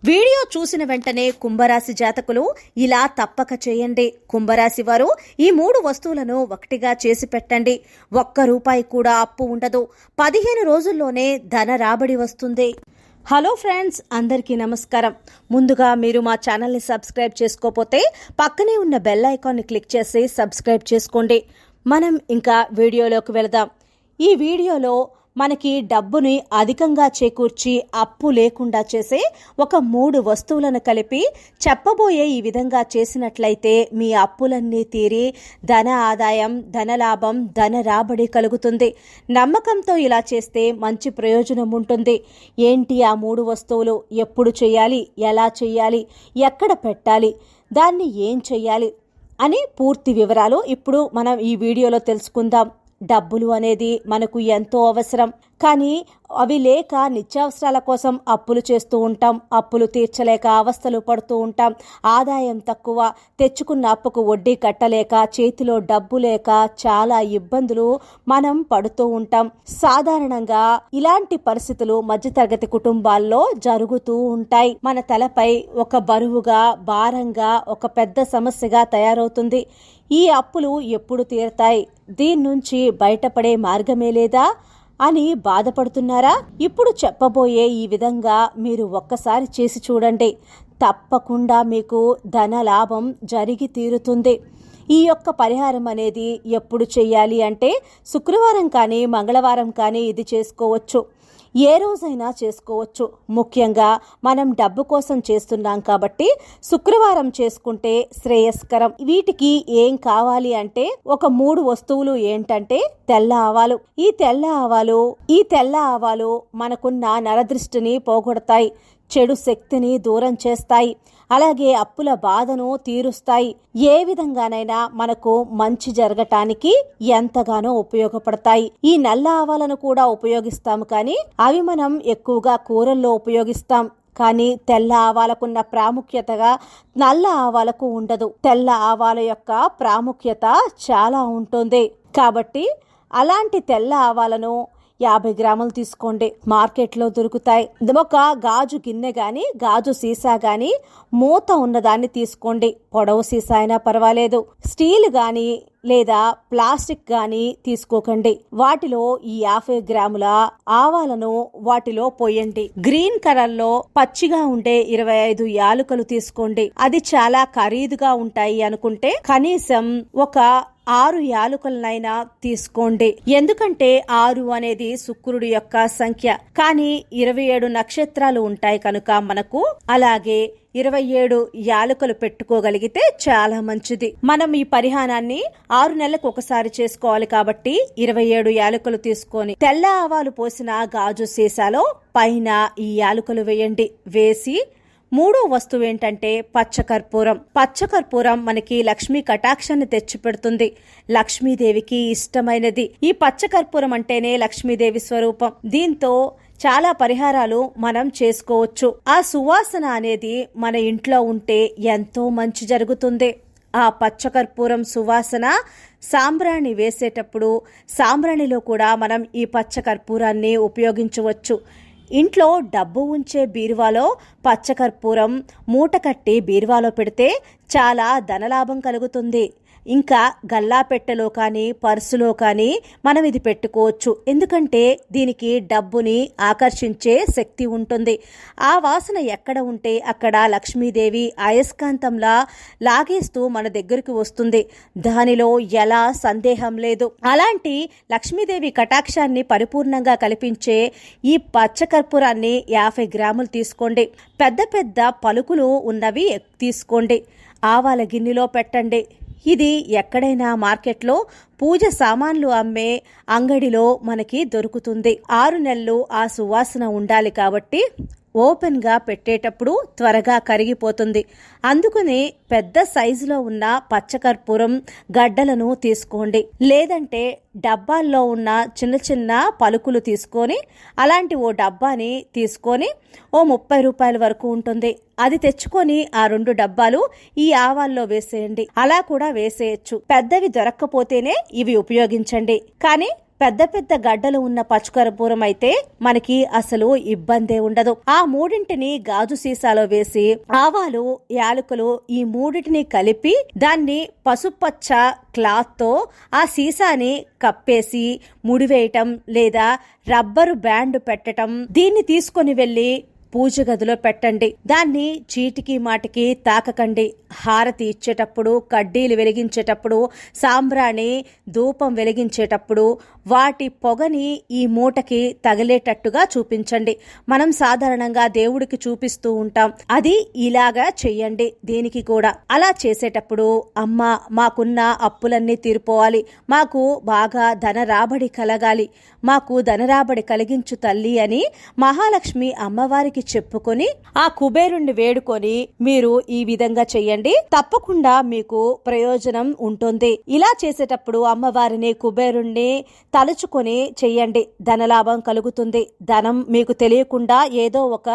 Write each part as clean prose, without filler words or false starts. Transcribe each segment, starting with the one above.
Video చూసిన వెంటనే కుంభరాశి జాతకులు ఇలా తప్పక చేయండి. కుంభరాశి వారు ఈ 3 వస్తువులను ఒకటిగా చేసి పెట్టండి. ₹1 కూడా అప్పు ఉండదు. 15 రోజుల్లోనే ధన రాబడి వస్తుంది. హలో ఫ్రెండ్స్, అందరికీ నమస్కారం. ముందుగా మీరు మా ఛానల్ని సబ్స్క్రైబ్ చేసుకోకపోతే పక్కనే ఉన్న బెల్ ఐకాన్ని క్లిక్ చేసి సబ్స్క్రైబ్ చేసుకోండి. మనం ఇంకా వీడియోలోకి వెళదాం. ఈ వీడియోలో మనకి డబ్బుని అధికంగా చేకూర్చి అప్పు లేకుండా చేసే ఒక 3 వస్తువులను కలిపి చెప్పబోయే ఈ విధంగా చేసినట్లయితే మీ అప్పులన్నీ తీరి ధన ఆదాయం, ధన లాభం, ధన రాబడి కలుగుతుంది. నమ్మకంతో ఇలా చేస్తే మంచి ప్రయోజనం ఉంటుంది. ఏంటి ఆ 3 వస్తువులు, ఎప్పుడు చేయాలి, ఎలా చేయాలి, ఎక్కడ పెట్టాలి, దాన్ని ఏం చేయాలి అని పూర్తి వివరాలు ఇప్పుడు మనం ఈ వీడియోలో తెలుసుకుందాం. డబ్బులు అనేది మనకు ఎంతో అవసరం, కానీ అవి లేక నిత్యావసరాల కోసం అప్పులు చేస్తూ ఉంటాం. అప్పులు తీర్చలేక అవస్థలు పడుతూ ఉంటాం. ఆదాయం తక్కువ, తెచ్చుకున్న అప్పుకు వడ్డీ కట్టలేక, చేతిలో డబ్బు లేక చాలా ఇబ్బందులు మనం పడుతూ ఉంటాం. సాధారణంగా ఇలాంటి పరిస్థితులు మధ్యతరగతి కుటుంబాల్లో జరుగుతూ ఉంటాయి. మన తలపై ఒక బరువుగా, భారంగా, ఒక పెద్ద సమస్యగా తయారవుతుంది. ఈ అప్పులు ఎప్పుడు తీరతాయి, దీని నుంచి బయటపడే మార్గమే లేదా అని బాధపడుతున్నారా? ఇప్పుడు చెప్పబోయే ఈ విధంగా మీరు ఒక్కసారి చేసి చూడండి. తప్పకుండా మీకు ధన లాభం జరిగి తీరుతుంది. ఈ యొక్క పరిహారం అనేది ఎప్పుడు చేయాలి అంటే శుక్రవారం కానీ మంగళవారం కానీ ఇది చేసుకోవచ్చు. ఏ రోజైనా చేసుకోవచ్చు. ముఖ్యంగా మనం డబ్బు కోసం చేస్తున్నాం కాబట్టి శుక్రవారం చేసుకుంటే శ్రేయస్కరం. వీటికి ఏం కావాలి అంటే ఒక 3 వస్తువులు ఏంటంటే తెల్ల ఆవాలు. ఈ తెల్ల ఆవాలు మనకున్న నరదృష్టిని పోగొడతాయి, చెడు శక్తిని దూరం చేస్తాయి, అలాగే అప్పుల బాధను తీరుస్తాయి. ఏ విధంగానైనా మనకు మంచి జరగటానికి ఎంతగానో ఉపయోగపడతాయి. ఈ నల్ల ఆవాలను కూడా ఉపయోగిస్తాము, కానీ అవి మనం ఎక్కువగా కూరల్లో ఉపయోగిస్తాం. కానీ తెల్ల ఆవాలకున్న ప్రాముఖ్యతగా నల్ల ఆవాలకు ఉండదు. తెల్ల ఆవాల యొక్క ప్రాముఖ్యత చాలా ఉంటుంది. కాబట్టి అలాంటి తెల్ల ఆవాలను 50 గ్రాములు తీసుకోండి. మార్కెట్లో దొరుకుతాయి. ఒక గాజు గిన్నె గాని, గాజు సీసా గాని, మూత ఉన్నదాన్ని తీసుకోండి. పొడవు సీసా అయినా పర్వాలేదు. స్టీల్ గాని లేదా ప్లాస్టిక్ గాని తీసుకోకండి. వాటిలో ఈ 50 గ్రాముల ఆవాలను వాటిలో పోయండి. గ్రీన్ కలర్ లో పచ్చిగా ఉండే 25 యాలుకలు తీసుకోండి. అది చాలా ఖరీదుగా ఉంటాయి అనుకుంటే కనీసం ఒక 6 యాలుకలనైనా తీసుకోండి. ఎందుకంటే 6 అనేది శుక్రుడి యొక్క సంఖ్య, కానీ 27 నక్షత్రాలు ఉంటాయి కనుక మనకు అలాగే 27 యాలకులు పెట్టుకోగలిగితే చాలా మంచిది. మనం ఈ పరిహారాన్ని 6 నెలలకు ఒకసారి చేసుకోవాలి కాబట్టి 27 యాలకులు తీసుకొని తెల్ల ఆవాలు పోసిన గాజు సీసాలో పైన ఈ యాలకులు వేయండి. వేసి 3వ వస్తువు ఏంటంటే పచ్చకర్పూరం. పచ్చకర్పూరం మనకి లక్ష్మీ కటాక్షాన్ని తెచ్చిపెడుతుంది. లక్ష్మీదేవికి ఇష్టమైనది. ఈ పచ్చకర్పూరం అంటేనే లక్ష్మీదేవి స్వరూపం. దీంతో చాలా పరిహారాలు మనం చేసుకోవచ్చు. ఆ సువాసన అనేది మన ఇంట్లో ఉంటే ఎంతో మంచి జరుగుతుంది. ఆ పచ్చకర్పూరం సువాసన సాంబ్రాణి వేసేటప్పుడు సాంబ్రాణిలో కూడా మనం ఈ పచ్చకర్పూరాన్ని ఉపయోగించవచ్చు. ఇంట్లో డబ్బు ఉంచే బీరువాలో పచ్చకర్పూరం మూట కట్టి బీరువాలో పెడితే చాలా ధనలాభం కలుగుతుంది. ఇంకా గల్లాపెట్టెలో కానీ పర్సులో కానీ మనం ఇది పెట్టుకోవచ్చు. ఎందుకంటే దీనికి డబ్బుని ఆకర్షించే శక్తి ఉంటుంది. ఆ వాసన ఎక్కడ ఉంటే అక్కడ లక్ష్మీదేవి అయస్కాంతంలా లాగేస్తూ మన దగ్గరికి వస్తుంది. దానిలో ఎలా సందేహం లేదు. అలాంటి లక్ష్మీదేవి కటాక్షాన్ని పరిపూర్ణంగా కల్పించే ఈ పచ్చకర్పూరాన్ని 50 గ్రాములు తీసుకోండి. పెద్ద పెద్ద పలుకులు ఉన్నవి తీసుకోండి. ఆవాల గిన్నెలో పెట్టండి. ఇది ఎక్కడైనా మార్కెట్లో పూజ సామాన్లు అమ్మే అంగడిలో మనకి దొరుకుతుంది. 6 నెలలు ఆ సువాసన ఉండాలి కాబట్టి ఓపెన్ గా పెట్టేటప్పుడు త్వరగా కరిగిపోతుంది. అందుకని పెద్ద సైజులో ఉన్న పచ్చకర్పూరం గడ్డలను తీసుకోండి. లేదంటే డబ్బాల్లో ఉన్న చిన్న చిన్న పలుకులు తీసుకొని అలాంటి ఓ డబ్బాని తీసుకొని ఓ ₹30 వరకు ఉంటుంది. అది తెచ్చుకొని ఆ 2 డబ్బాలు ఈ ఆవాల్లో వేసేయండి. అలా కూడా వేసేయచ్చు. పెద్దవి దొరక్కపోతేనే ఇవి ఉపయోగించండి. కానీ పెద్ద పెద్ద గడ్డలు ఉన్న పచ్చుకర్పూరం అయితే మనకి అసలు ఇబ్బందే ఉండదు. ఆ మూడింటిని గాజు సీసాలో వేసి ఆవాలు, యాలకులు ఈ మూడింటిని కలిపి దాన్ని పసుపచ్చ క్లాత్ తో ఆ సీసాని కప్పేసి ముడివేయటం లేదా రబ్బరు బ్యాండ్ పెట్టటం. దీన్ని తీసుకొని వెళ్లి పూజ గదిలో పెట్టండి. దాన్ని చీటికి మాటికి తాకకండి. హారతి ఇచ్చేటప్పుడు, కడ్డీలు వెలిగించేటప్పుడు, సాంబ్రాణి ధూపం వెలిగించేటప్పుడు వాటి పొగని ఈ మూటకి తగిలేటట్టుగా చూపించండి. మనం సాధారణంగా దేవుడికి చూపిస్తూ ఉంటాం, అది ఇలాగా చెయ్యండి. దీనికి కూడా అలా చేసేటప్పుడు అమ్మ మాకున్న అప్పులన్నీ తీరిపోవాలి, మాకు బాగా ధన రాబడి కలగాలి, మాకు ధనరాబడి కలిగించు తల్లి అని మహాలక్ష్మి అమ్మవారికి చెప్పుకొని ఆ కుబేరుణ్ణి వేడుకొని మీరు ఈ విధంగా చెయ్యండి. తప్పకుండా మీకు ప్రయోజనం ఉంటుంది. ఇలా చేసేటప్పుడు అమ్మవారిని, కుబేరుణ్ణి తలుచుకొని చెయ్యండి. ధనలాభం కలుగుతుంది. ధనం మీకు తెలియకుండా ఏదో ఒక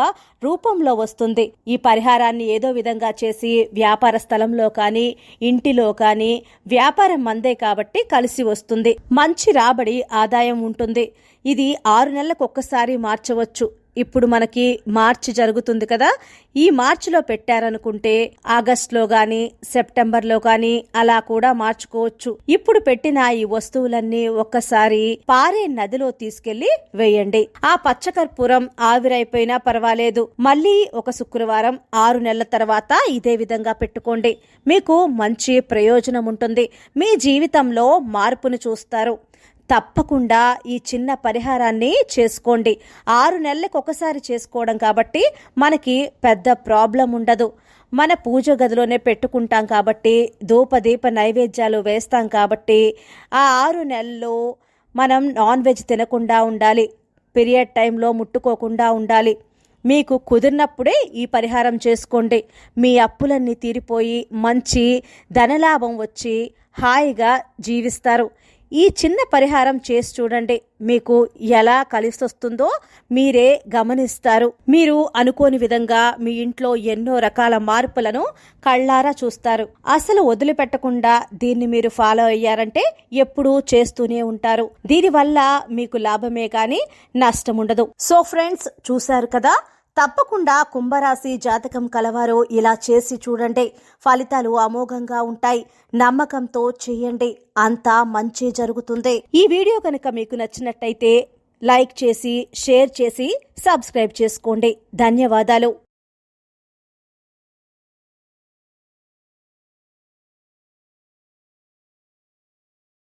రూపంలో వస్తుంది. ఈ పరిహారాన్ని ఏదో విధంగా చేసి వ్యాపార స్థలంలో కానీ, ఇంటిలో కానీ, వ్యాపారం మందే కాబట్టి కలిసి వస్తుంది. మంచి రాబడి, ఆదాయం ఉంటుంది. ఇది 6 నెలలకు ఒక్కసారి మార్చవచ్చు. ఇప్పుడు మనకి మార్చి జరుగుతుంది కదా, ఈ మార్చిలో పెట్టారనుకుంటే ఆగస్టులో గాని, సెప్టెంబర్లో గాని అలా కూడా మార్చుకోవచ్చు. ఇప్పుడు పెట్టిన ఈ వస్తువులన్నీ ఒక్కసారి పారే నదిలో తీసుకెళ్లి వేయండి. ఆ పచ్చకర్పూరం ఆవిరైపోయినా పర్వాలేదు, మళ్ళీ ఒక శుక్రవారం 6 నెలల తర్వాత ఇదే విధంగా పెట్టుకోండి. మీకు మంచి ప్రయోజనం ఉంటుంది. మీ జీవితంలో మార్పును చూస్తారు. తప్పకుండా ఈ చిన్న పరిహారాన్ని చేసుకోండి. 6 నెలలకు ఒకసారి చేసుకోవడం కాబట్టి మనకి పెద్ద ప్రాబ్లం ఉండదు. మన పూజ గదిలోనే పెట్టుకుంటాం కాబట్టి, ధూపదీప నైవేద్యాలు వేస్తాం కాబట్టి ఆ 6 నెలల్లో మనం నాన్ వెజ్ తినకుండా ఉండాలి. పీరియడ్ టైంలో ముట్టుకోకుండా ఉండాలి. మీకు కుదిరినప్పుడే ఈ పరిహారం చేసుకోండి. మీ అప్పులన్నీ తీరిపోయి మంచి ధనలాభం వచ్చి హాయిగా జీవిస్తారు. ఈ చిన్న పరిహారం చేసి చూడండి. మీకు ఎలా కలిసి వస్తుందో మీరే గమనిస్తారు. మీరు అనుకోని విధంగా మీ ఇంట్లో ఎన్నో రకాల మార్పులను కళ్ళారా చూస్తారు. అసలు వదిలిపెట్టకుండా దీన్ని మీరు ఫాలో అయ్యారంటే ఎప్పుడూ చేస్తూనే ఉంటారు. దీనివల్ల మీకు లాభమే కానీ నష్టం ఉండదు. సో ఫ్రెండ్స్, చూశారు కదా, తప్పకుండా కుంభరాశి జాతకం కలవారు ఇలా చేసి చూడండి. ఫలితాలు అమోఘంగా ఉంటాయి. నమ్మకంతో చేయండి, అంతా మంచి జరుగుతుంది. ఈ వీడియో కనుక మీకు నచ్చినట్టయితే లైక్ చేసి, షేర్ చేసి, సబ్స్క్రైబ్ చేసుకోండి. ధన్యవాదాలు.